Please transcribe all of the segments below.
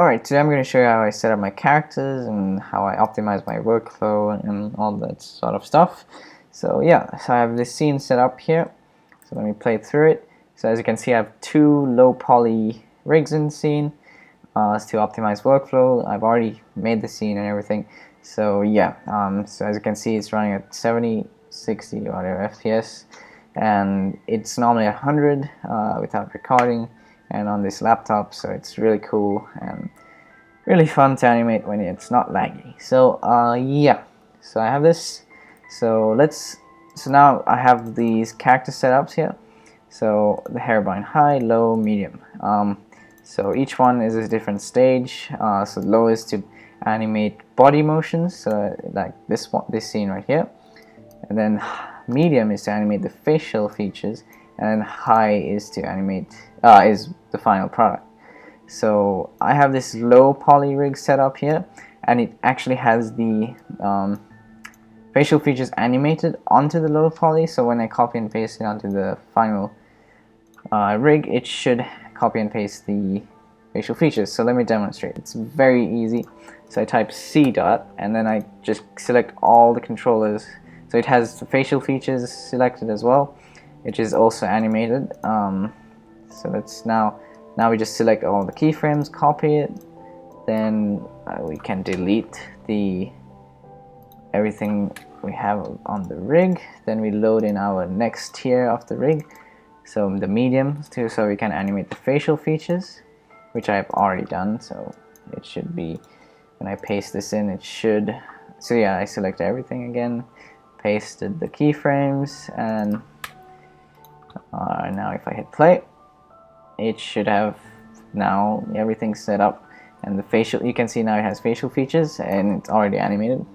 Alright, today I'm going to show you how I set up my characters and how I optimize my workflow and all that sort of stuff. So yeah, so I have this scene set up here. So let me play through it. So as you can see, I have two low poly rigs in the scene to optimize workflow. I've already made the scene and everything. So yeah, so as you can see, it's running at 70, 60 whatever FPS, and it's normally 100 without recording, and on this laptop, so it's really cool and really fun to animate when it's not laggy. So yeah, so I have this. So now I have these character setups here. So the hairline high, low, medium. So each one is a different stage. So low is to animate body motions, so like this scene right here, and then medium is to animate the facial features, and then high is to animate is the final product. So I have this low poly rig set up here, and it actually has the facial features animated onto the low poly. So when I copy and paste it onto the final rig, it should copy and paste the facial features. So let me demonstrate. It's very easy. So I type C dot, and then I just select all the controllers. So it has the facial features selected as well, which is also animated. So that's now we just select all the keyframes, copy it, then we can delete everything we have on the rig. Then we load in our next tier of the rig, so the medium too, so we can animate the facial features, which I've already done. So it should be, when I paste this in, it should, so yeah, I select everything again, pasted the keyframes, and now if I hit play, it should have now everything set up, and the facial, you can see now it has facial features and it's already animated.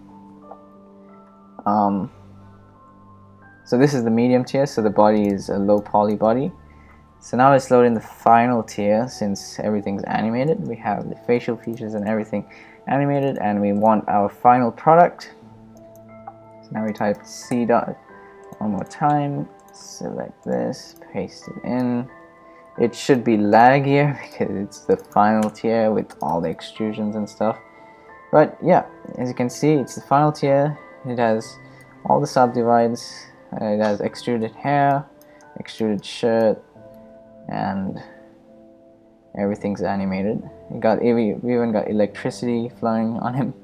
So this is the medium tier, so the body is a low poly body. So now let's load in the final tier. Since everything's animated, we have the facial features and everything animated, and we want our final product. So now we type C dot one more time, select this, paste it in. It should be laggier because it's the final tier with all the extrusions and stuff. But yeah, as you can see, it's the final tier. It has all the subdivides. It has extruded hair, extruded shirt, and everything's animated. We even got electricity flowing on him.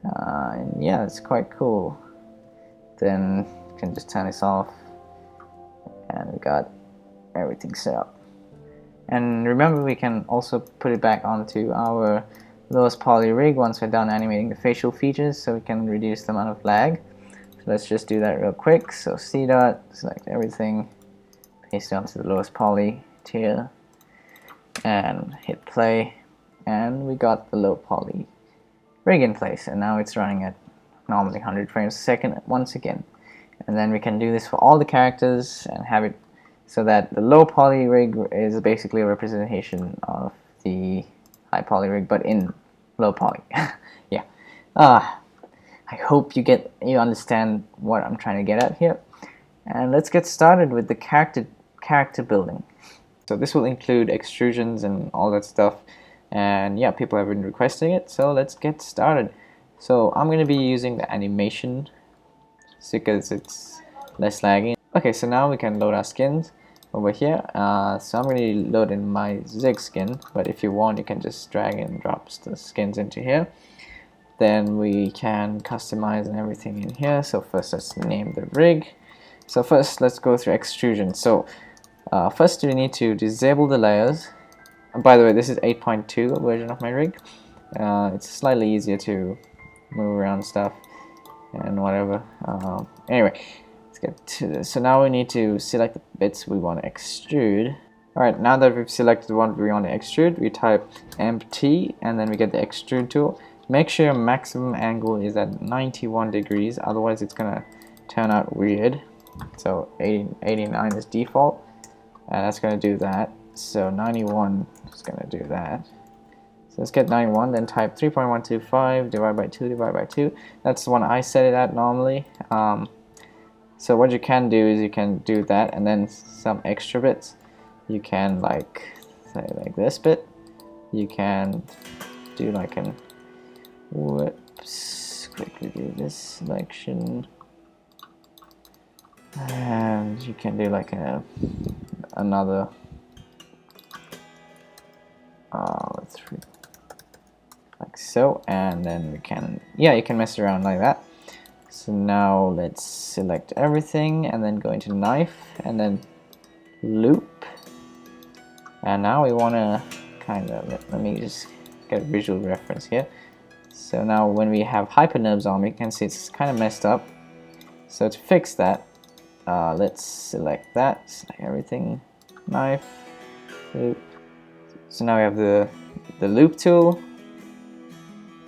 And yeah, it's quite cool. Then you can just turn this off, and we got everything set up. And remember, we can also put it back onto our lowest poly rig once we're done animating the facial features, so we can reduce the amount of lag. So let's just do that real quick. So C dot, select everything, paste it onto the lowest poly tier, and hit play, and we got the low poly rig in place, and now it's running at normally 100 frames a second once again. And then we can do this for all the characters and have it so that the low poly rig is basically a representation of the high poly rig, but in low poly. Yeah. I hope you understand what I'm trying to get at here. And let's get started with the character building. So this will include extrusions and all that stuff. And yeah, people have been requesting it, so let's get started. So I'm going to be using the animation because it's less laggy. Okay, so now we can load our skins over here. So I'm going to load in my Zig skin, but if you want, you can just drag and drop the skins into here. Then we can customize and everything in here. So first, let's name the rig. So first, let's go through extrusion. So first, we need to disable the layers. By the way, this is 8.2 version of my rig. It's slightly easier to move around stuff and whatever. Anyway, let's get to this. So now we need to select the bits we want to extrude. Alright, now that we've selected what we want to extrude, we type MT and then we get the extrude tool. Make sure your maximum angle is at 91 degrees, otherwise it's gonna turn out weird. So 89 is default, and that's gonna do that. So 91 is gonna do that. So let's get 91, then type 3.125 divided by 2 divided by 2. That's the one I set it at normally. So what you can do is you can do that, and then some extra bits. You can like say like this bit. You can do like an whoops, quickly do this selection, and you can do like another like so, and then we can, yeah, you can mess around like that. So now let's select everything and then go into knife and then loop. And now we want to kind of, let me just get a visual reference here. So now when we have hypernubs on, we can see it's kind of messed up. So to fix that, let's select that, select everything, knife, loop. So now we have the loop tool.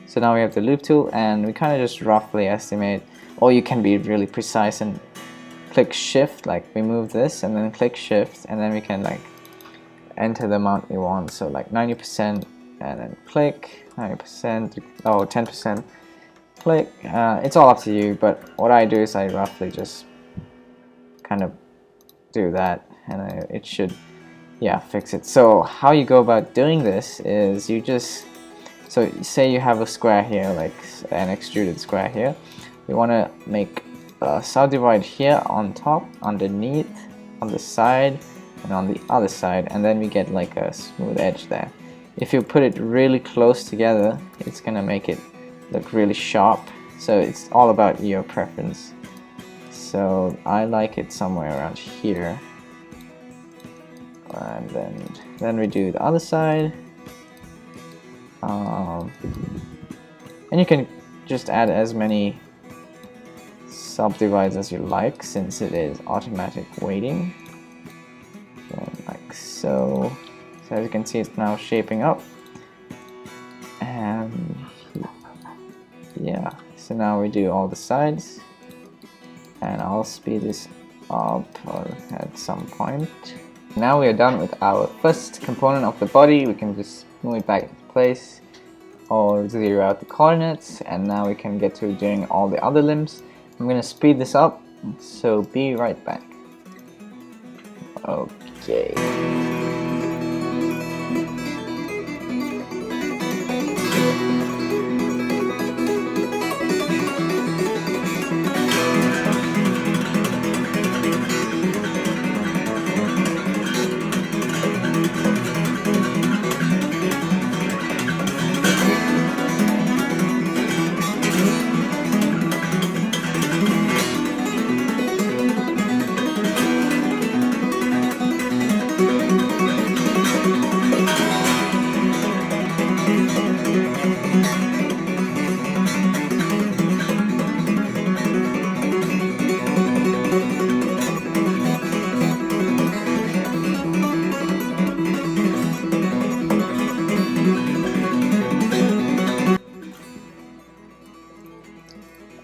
So now we have the loop tool, and we kind of just roughly estimate, or you can be really precise and click shift, like remove this and then click shift, and then we can like enter the amount we want. So like 90%, and then click 90%, oh 10%, click. It's all up to you, but what I do is I roughly just kind of do that, and it should, yeah, fix it. So how you go about doing this is you just, so say you have a square here, like an extruded square here. We want to make a subdivide here on top, underneath, on the side, and on the other side, and then we get like a smooth edge there. If you put it really close together, it's gonna make it look really sharp. So it's all about your preference. So I like it somewhere around here, and then we do the other side. And you can just add as many subdivides as you like, since it is automatic weighting. Like so. So as you can see, it's now shaping up. And yeah, so now we do all the sides. And I'll speed this up at some point. Now we are done with our first component of the body. We can just move it back into place or zero out the coordinates, and now we can get to doing all the other limbs. I'm gonna speed this up, so be right back. Okay.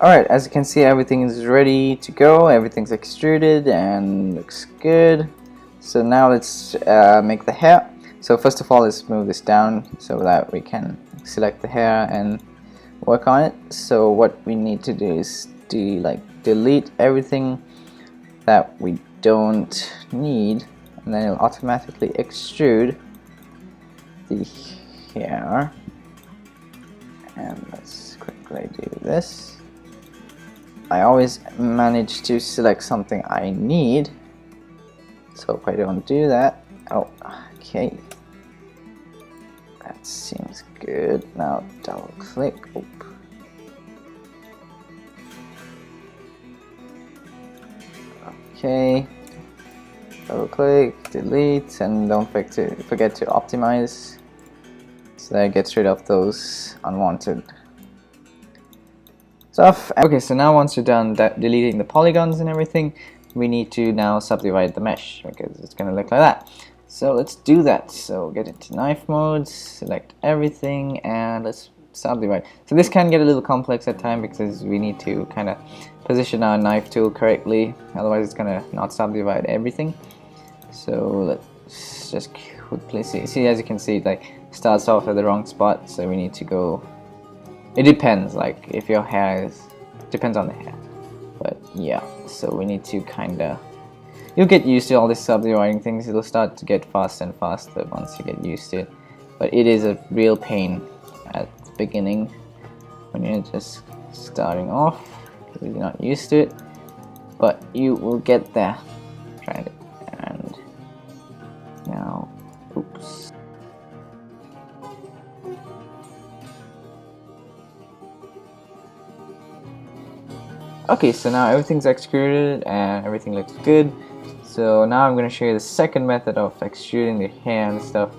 Alright, as you can see, everything is ready to go, everything's extruded and looks good. So now let's make the hair. So first of all, let's move this down so that we can select the hair and work on it. So what we need to do is delete everything that we don't need, and then it'll automatically extrude the hair. And let's quickly do this. I always manage to select something I need, so if I don't do that, oh, okay, that seems good. Now double click, okay, double click, delete, and don't forget to optimize, so that it gets rid of those unwanted stuff. Okay, so now once you're done deleting the polygons and everything, we need to now subdivide the mesh, because it's going to look like that. So let's do that. So get into knife mode, select everything, and let's subdivide. So this can get a little complex at times because we need to kind of position our knife tool correctly, otherwise it's going to not subdivide everything. So let's just quickly see, as you can see, it like starts off at the wrong spot, so we need to go. It depends, like if your hair depends on the hair, but yeah, so we need to kind of you'll get used to all these subdividing things. It'll start to get faster and faster once you get used to it, but it is a real pain at the beginning when you're just starting off because you're not used to it, but you will get there. Try it. And now, oops. Okay, so now everything's extruded and everything looks good. So now I'm going to show you the second method of extruding the hair and stuff.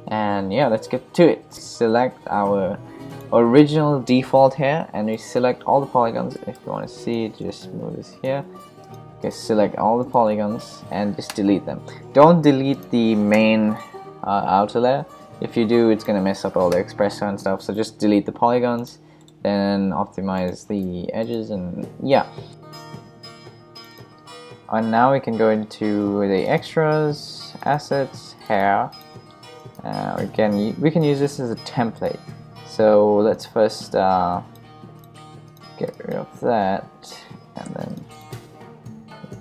And yeah, let's get to it. Select our original default hair and we select all the polygons. If you want to see it, just move this here. Okay, select all the polygons and just delete them. Don't delete the main outer layer. If you do, it's going to mess up all the espresso and stuff. So just delete the polygons, then optimize the edges, and yeah. And now we can go into the extras, assets, hair. We can use this as a template. So let's first get rid of that, and then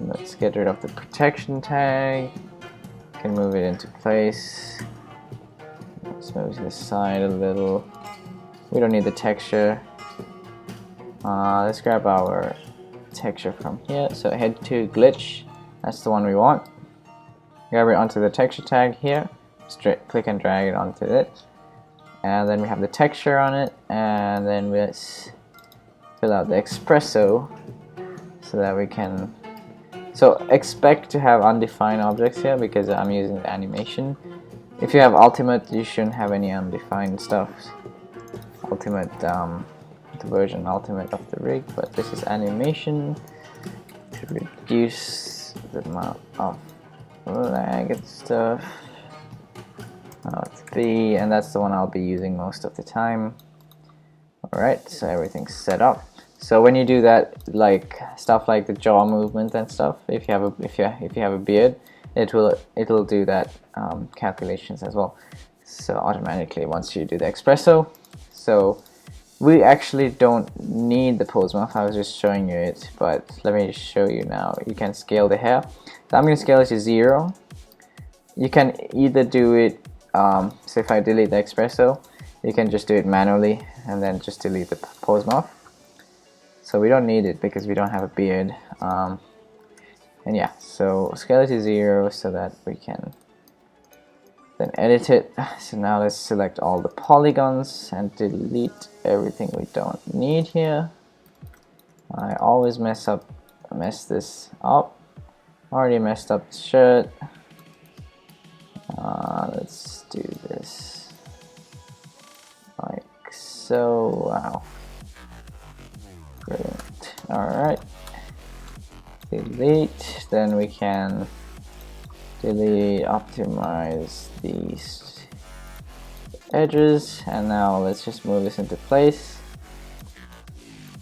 let's get rid of the protection tag. Can move it into place. Let's move this side a little. We don't need the texture. Let's grab our texture from here. So head to glitch. That's the one we want. Grab it onto the texture tag here. Click and drag it onto it. And then we have the texture on it. And then let's fill out the espresso so that we can. So expect to have undefined objects here because I'm using the animation. If you have ultimate, you shouldn't have any undefined stuff. Ultimate, the version ultimate of the rig, but this is animation to reduce the amount of lag and stuff. It's B, and that's the one I'll be using most of the time. Alright, so everything's set up. So when you do that, like stuff like the jaw movement and stuff, if you have a beard, it'll do that calculations as well. So automatically once you do the espresso. So we actually don't need the pose muff. I was just showing you it, but let me just show you now. You can scale the hair. So I'm going to scale it to 0. You can either do it. So if I delete the espresso, you can just do it manually and then just delete the pose muff. So we don't need it because we don't have a beard. And yeah, so scale it to 0 so that we can then edit it. So now let's select all the polygons and delete everything we don't need here. I always mess this up. Already messed up the shirt. Let's do this like so. Wow. Brilliant. Alright. Delete. Then we can delete, optimize these edges, and now let's just move this into place.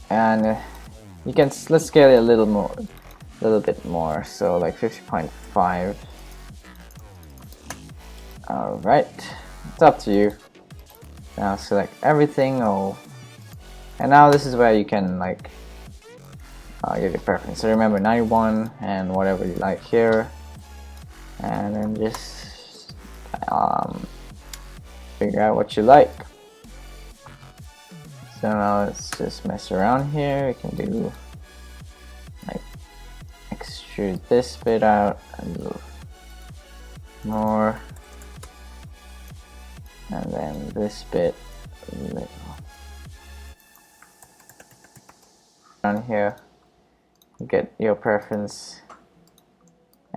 And let's scale it a little bit more, so like 50.5. Alright, it's up to you. Now select everything. And now this is where you can like get your preference. So remember 91 and whatever you like here, and then just figure out what you like. So now let's just mess around here. We can do like extrude this bit out a little more, and then this bit a little. Down here, get your preference.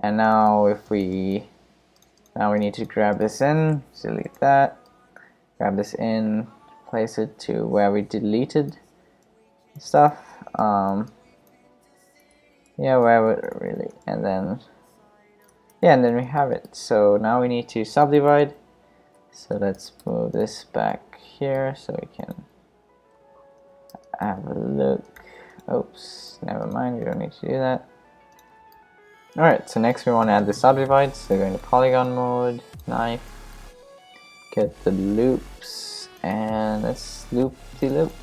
And now we need to grab this in, delete that, grab this in, place it to where we deleted stuff. Yeah, wherever really, and then we have it. So now we need to subdivide. So let's move this back here so we can have a look. Oops, never mind, we don't need to do that. Alright, so next we want to add the subdivide. So go into polygon mode, knife, get the loops, and let's loop the loop.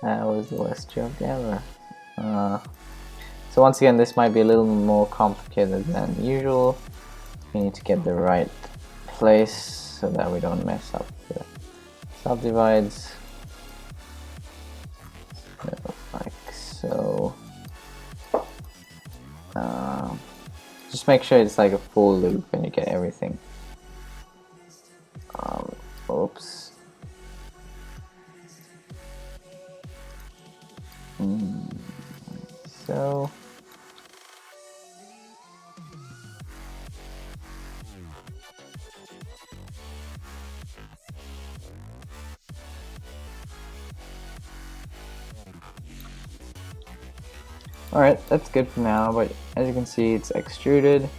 That was the worst job ever. So So once again, this might be a little more complicated than usual. We need to get the right place so that we don't mess up the subdivides. Like so. Just make sure it's like a full loop and you get everything. Oops. So. Alright, that's good for now, but as you can see, it's extruded.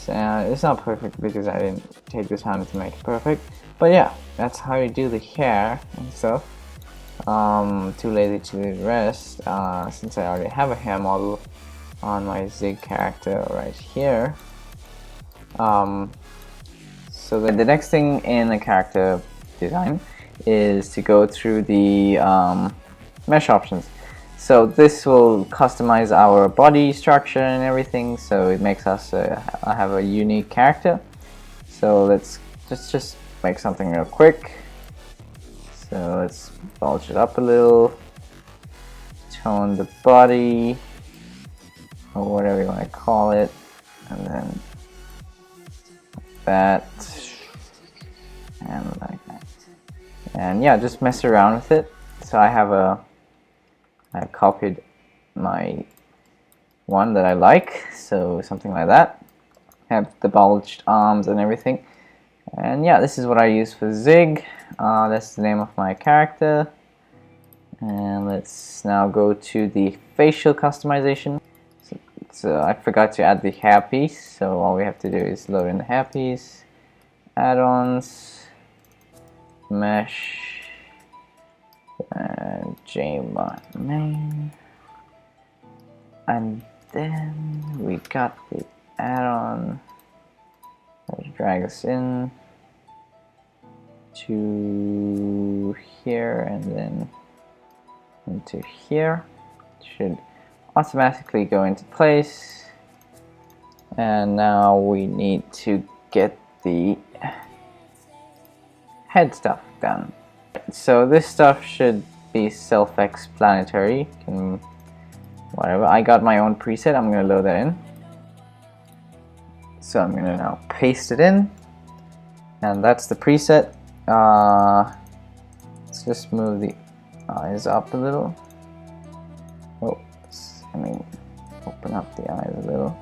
It's not perfect because I didn't take the time to make it perfect. But yeah, that's how you do the hair and stuff. Too lazy to do the rest, since I already have a hair model on my Zig character right here. So the next thing in the character design is to go through the mesh options. So this will customize our body structure and everything, so it makes us have a unique character. So let's just make something real quick. So let's bulge it up a little, tone the body, or whatever you want to call it, and then that, and like that. And yeah, just mess around with it. So I copied my one that I like, so something like that. Have the bulged arms and everything. And yeah, this is what I use for Zig. That's the name of my character. And let's now go to the facial customization. So I forgot to add the hair piece, so all we have to do is load in the hair piece, add-ons, mesh, and JMod main, and then we got the add-on. Let's drag us in to here and then into here. It should automatically go into place. And now we need to get the head stuff done. So this stuff should be self-explanatory. Whatever. I got my own preset. I'm going to load that in. So I'm going to now paste it in. And that's the preset. Let's just move the eyes up a little. Open up the eyes a little.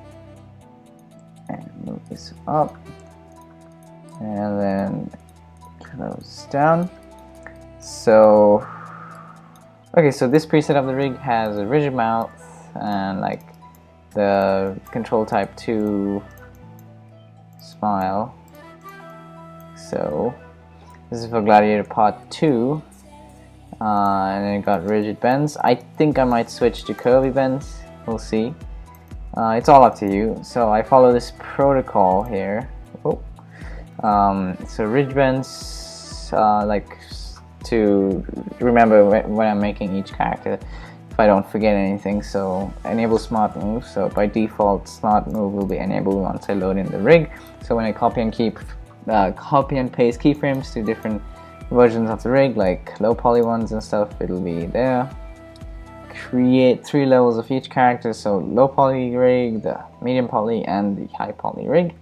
And move this up. And then close down. So, okay, so this preset of the rig has a rigid mouth and like the control type 2 smile. So this is for Gladiator Part 2, and then it got rigid bends. I think I might switch to curvy bends. We'll see. It's all up to you. So I follow this protocol here. So rigid bends, like to remember when I'm making each character, if I don't forget anything. So enable smart move. So by default, smart move will be enabled once I load in the rig. So when I copy and paste keyframes to different versions of the rig, like low poly ones and stuff, it'll be there. Create 3 levels of each character, so low poly rig, the medium poly, and the high poly rig.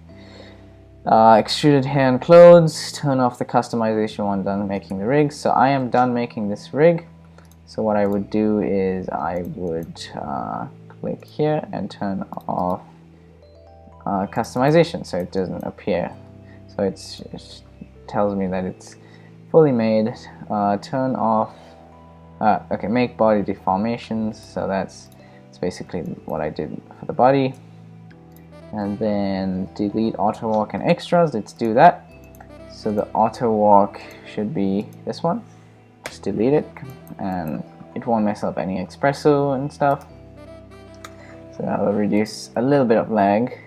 Extruded hair and clothes, turn off the customization when done making the rig. So I am done making this rig. So what I would do is I would click here and turn off customization so it doesn't appear. So it tells me that it's fully made. Turn off, okay, make body deformations. So that's basically what I did for the body. And then delete auto walk and extras. Let's do that. So the auto walk should be this one. Just delete it, and it won't mess up any espresso and stuff. So that'll reduce a little bit of lag.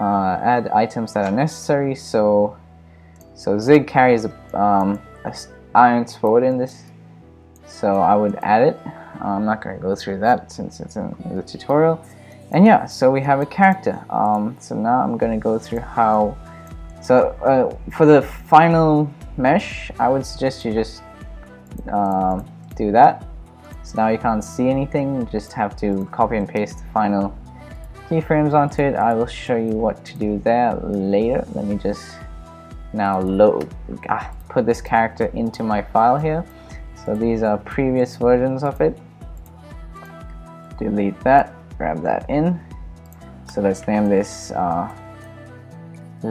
Add items that are necessary. So Zig carries a iron sword in this, so I would add it. I'm not going to go through that since it's in the tutorial. And yeah, so we have a character. So now I'm going to go through how. So for the final mesh, I would suggest you just do that. So now you can't see anything, you just have to copy and paste the final keyframes onto it. I will show you what to do there later. Let me just now put this character into my file here. So these are previous versions of it. Delete that, grab that in. So let's name this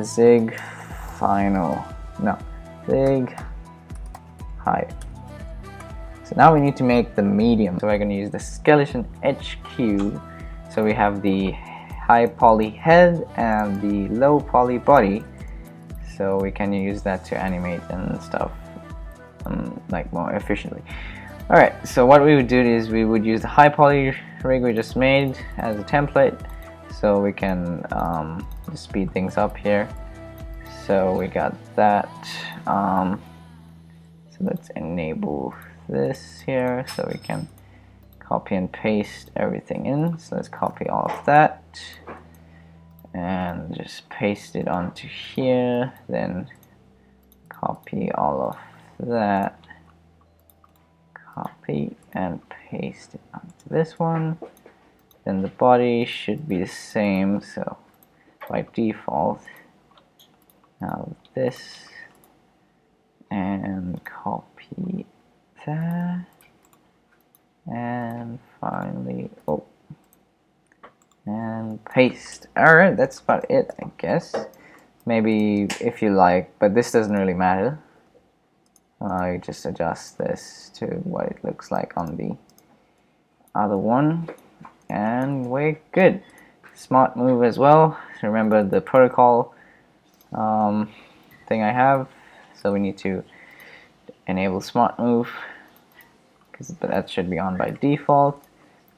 Zig High. So now we need to make the medium. So we're going to use the skeleton HQ. So we have the high poly head and the low poly body. So we can use that to animate and stuff like more efficiently. Alright, so what we would do is we would use the high poly rig we just made as a template. So we can just speed things up here. So we got that. So let's enable this here so we can copy and paste everything in. So let's copy all of that and just paste it onto here, then copy all of that, copy and paste it onto this one. Then the body should be the same, so by default now this, and copy that, and finally and paste. Alright, that's about it, I guess. Maybe if you like, but this doesn't really matter. You just adjust this to what it looks like on the other one, and we're good. Smart move as well. Remember the protocol thing I have, so we need to enable smart move because that should be on by default.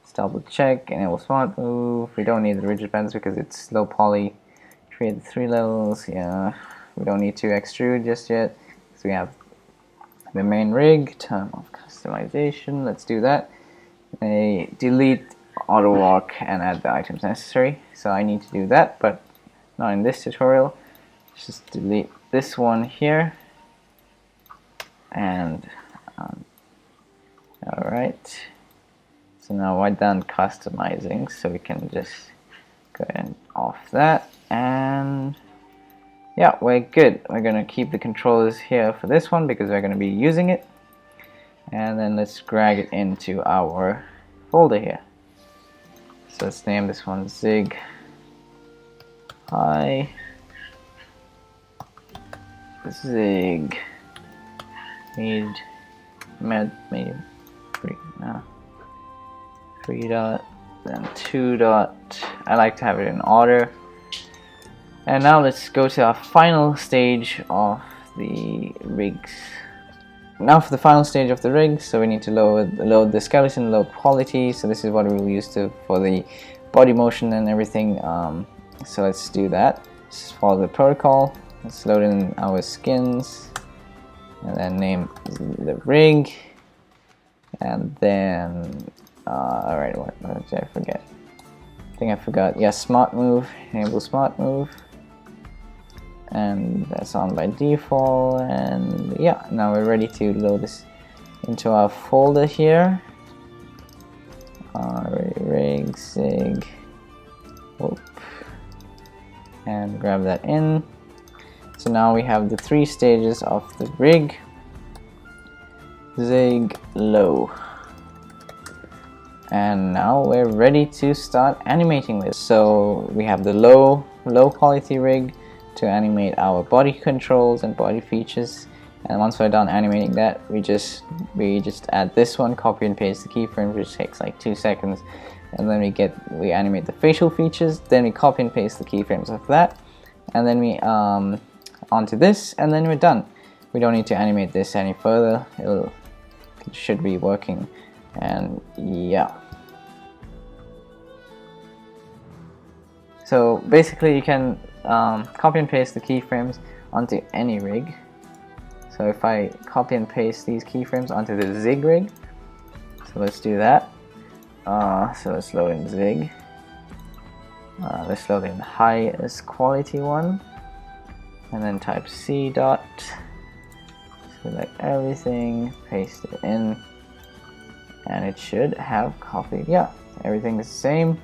Let's double check, enable smart move. We don't need the rigid bends because it's low poly. Create the 3 levels. Yeah, we don't need to extrude just yet because we have the main rig. Term of customization. Let's do that. Delete auto walk and add the items necessary. So I need to do that, but not in this tutorial. Just delete this one here, and alright, so now we're done customizing, so we can just go ahead and off that, and yeah, we're good. We're gonna keep the controllers here for this one because we're gonna be using it, and then let's drag it into our folder here. So let's name this one Zig High, Zig medium 3 dot, then 2 dot. I like to have it in order. And now let's go to our final stage of the rigs. Now for the final stage of the rig, so we need to load the skeleton, low quality. So this is what we will use for the body motion and everything. So let's do that. Let's follow the protocol. Let's load in our skins and then name the rig, and then alright, what did I forget? I think I forgot. Yeah, smart move. Enable smart move, and that's on by default. And yeah, now we're ready to load this into our folder here. Rig Zig, and grab that in. So now we have the 3 stages of the rig. Zig low. And now we're ready to start animating this. So we have the low quality rig to animate our body controls and body features. And once we're done animating that, we just add this one, copy and paste the keyframes, which takes like 2 seconds. And then we animate the facial features, then we copy and paste the keyframes of that, and then we onto this, and then we're done. We don't need to animate this any further. It should be working, and yeah. So basically you can copy and paste the keyframes onto any rig. So if I copy and paste these keyframes onto the Zig rig, So let's do that. So let's load in Zig. Let's load in the highest quality one, and then type C dot. Select everything, paste it in, and it should have copied. Yeah, everything is the same.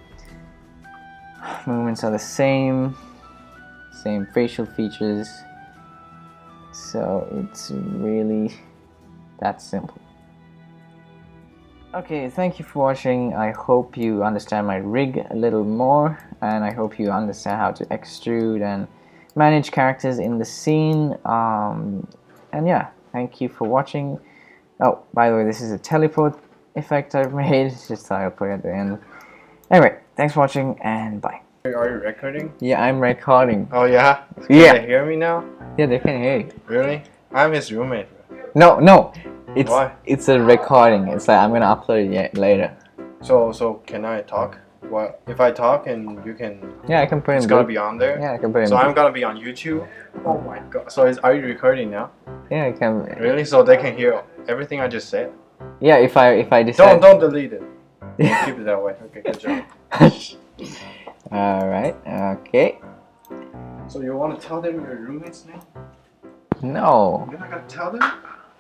Movements are the same facial features. So it's really that simple. Okay, thank you for watching. I hope you understand my rig a little more, and I hope you understand how to extrude and manage characters in the scene. And yeah, thank you for watching. Oh, by the way, this is a teleport effect I've made. Just thought I'll put it at the end. Anyway, thanks for watching, and bye. Are you recording? Yeah, I'm recording. Oh yeah? Can Yeah. they hear me now? Yeah, they can hear you. Really? I'm his roommate. No, it's Why? it's a recording. It's like I'm gonna upload it later. So can I talk? What if I talk and you can? Yeah, I can put it in. It's gonna be on there. Yeah, I can put it in. So I'm gonna be on YouTube. Oh my god. So are you recording now? Yeah, I can. Really? So they can hear everything I just said? Yeah, if I decide. Don't delete it. Keep it that way. Okay, good job. Alright, okay. So you want to tell them your roommate's name? No. You're not gonna tell them?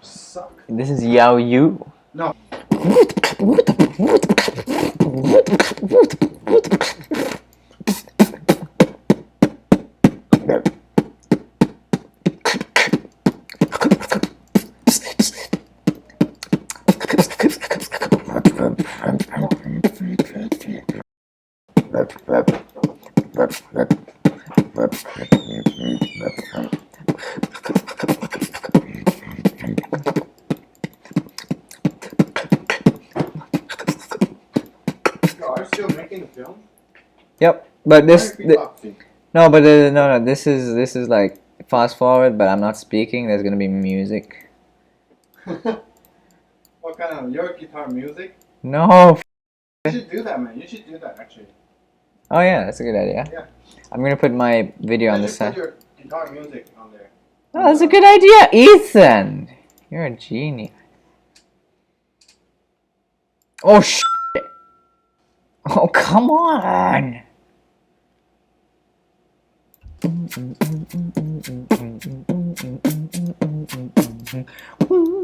Suck. This is Yao Yu. No. Are you still making the film? Yep, but this no, no, this is like fast forward, but I'm not speaking. There's gonna be music. What kind of your guitar music? No. You should do that, man. You should do that actually. Oh yeah, that's a good idea. Yeah. I'm gonna put my video on You the should side. put your guitar music on there. Oh, that's a good idea, Ethan. You're a genius. Oh shit! Oh come on! Woo.